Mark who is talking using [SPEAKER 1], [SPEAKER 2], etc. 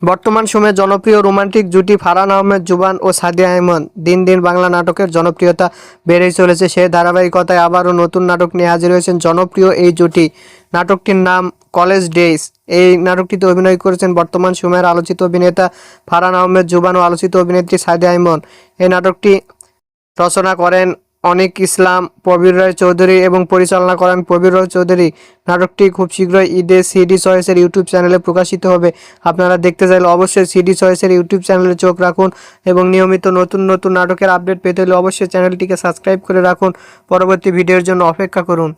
[SPEAKER 1] বর্তমান সময়ে জনপ্রিয় রোমান্টিক জুটি ফারহান আহমেদ জুবান ও সাদিয়া আহমেদ দিন দিন বাংলা নাটকের জনপ্রিয়তা বেড়েই চলেছে। সেই ধারাবাহিকতায় আবারও নতুন নাটক নিয়ে হাজির হয়েছেন জনপ্রিয় এই জুটি। নাটকটির নাম কলেজ ডেইজ। এই নাটকটিতে অভিনয় করেছেন বর্তমান সময়ের আলোচিত অভিনেতা ফারহান আহমেদ জুবান ও আলোচিত অভিনেত্রী সাদিয়া আহমেদ। এই নাটকটি রচনা করেন অনিক ইসলাম, প্রবীর রায় চৌধুরী এবং পরিচালনা করেন প্রবীর রায় চৌধুরী। নাটকটি খুব শীঘ্রই ঈদে সিডি চয়েসের ইউটিউব চ্যানেলে প্রকাশিত হবে। আপনারা দেখতে চাইলে অবশ্যই সিডি চয়েসের ইউটিউব চ্যানেলে চোখ রাখুন এবং নিয়মিত নতুন নতুন নাটকের আপডেট পেতে হলে অবশ্যই চ্যানেলটিকে সাবস্ক্রাইব করে রাখুন। পরবর্তী ভিডিওর জন্য অপেক্ষা করুন।